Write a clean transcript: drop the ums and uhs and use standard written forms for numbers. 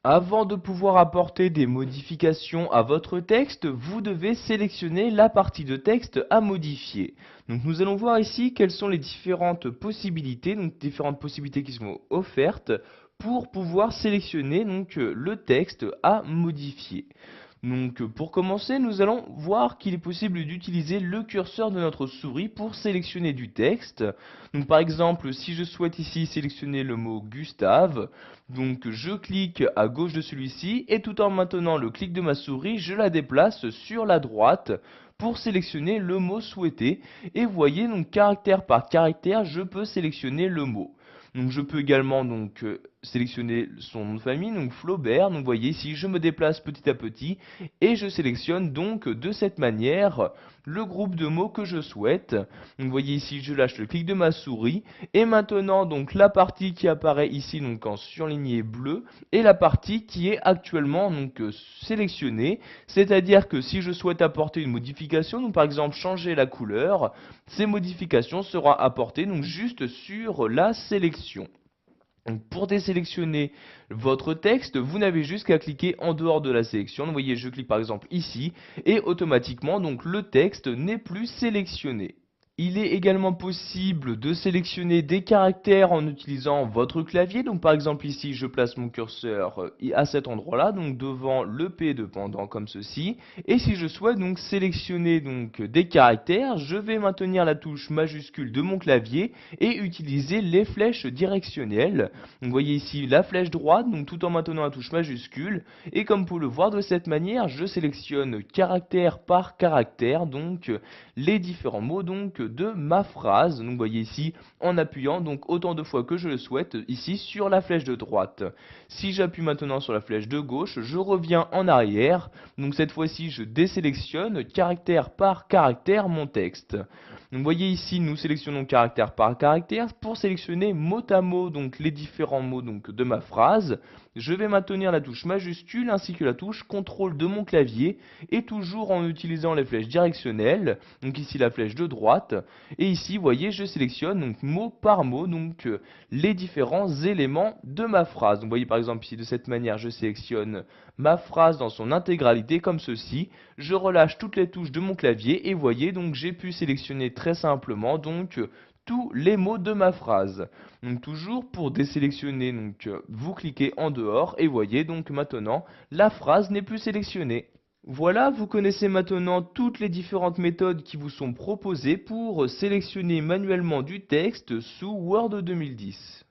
Avant de pouvoir apporter des modifications à votre texte, vous devez sélectionner la partie de texte à modifier. Donc nous allons voir ici quelles sont les différentes possibilités qui sont offertes pour pouvoir sélectionner le texte à modifier. Pour commencer, nous allons voir qu'il est possible d'utiliser le curseur de notre souris pour sélectionner du texte. Donc par exemple, si je souhaite ici sélectionner le mot Gustave, je clique à gauche de celui-ci et tout en maintenant le clic de ma souris, je la déplace sur la droite pour sélectionner le mot souhaité. Et vous voyez, caractère par caractère, je peux sélectionner le mot. Je peux également sélectionner son nom de famille, donc Flaubert. Donc vous voyez ici, je me déplace petit à petit et je sélectionne donc de cette manière le groupe de mots que je souhaite. Donc vous voyez ici, je lâche le clic de ma souris et maintenant la partie qui apparaît ici en surligné bleu est la partie qui est actuellement sélectionnée. C'est-à-dire que si je souhaite apporter une modification, donc par exemple changer la couleur, ces modifications seront apportées juste sur la sélection. Donc pour désélectionner votre texte, vous n'avez juste qu'à cliquer en dehors de la sélection. Vous voyez, je clique par exemple ici et automatiquement le texte n'est plus sélectionné. Il est également possible de sélectionner des caractères en utilisant votre clavier. Donc par exemple ici, je place mon curseur à cet endroit-là, donc devant le P de pendant comme ceci. Et si je souhaite sélectionner des caractères, je vais maintenir la touche majuscule de mon clavier et utiliser les flèches directionnelles. Donc vous voyez ici la flèche droite, tout en maintenant la touche majuscule. Et comme vous pouvez le voir de cette manière, je sélectionne caractère par caractère, les différents mots de ma phrase. Donc vous voyez ici en appuyant autant de fois que je le souhaite ici sur la flèche de droite. Si j'appuie maintenant sur la flèche de gauche, je reviens en arrière. Donc cette fois-ci, je désélectionne caractère par caractère mon texte. Donc vous voyez ici, nous sélectionnons caractère par caractère pour sélectionner mot à mot les différents mots de ma phrase. Je vais maintenir la touche majuscule ainsi que la touche CTRL de mon clavier et toujours en utilisant les flèches directionnelles. Donc ici la flèche de droite et ici vous voyez je sélectionne mot par mot les différents éléments de ma phrase. Donc vous voyez par exemple ici de cette manière je sélectionne ma phrase dans son intégralité comme ceci. Je relâche toutes les touches de mon clavier et vous voyez j'ai pu sélectionner très simplement tous les mots de ma phrase. Donc toujours pour désélectionner, vous cliquez en dehors et voyez maintenant la phrase n'est plus sélectionnée. Voilà, vous connaissez maintenant toutes les différentes méthodes qui vous sont proposées pour sélectionner manuellement du texte sous Word 2010.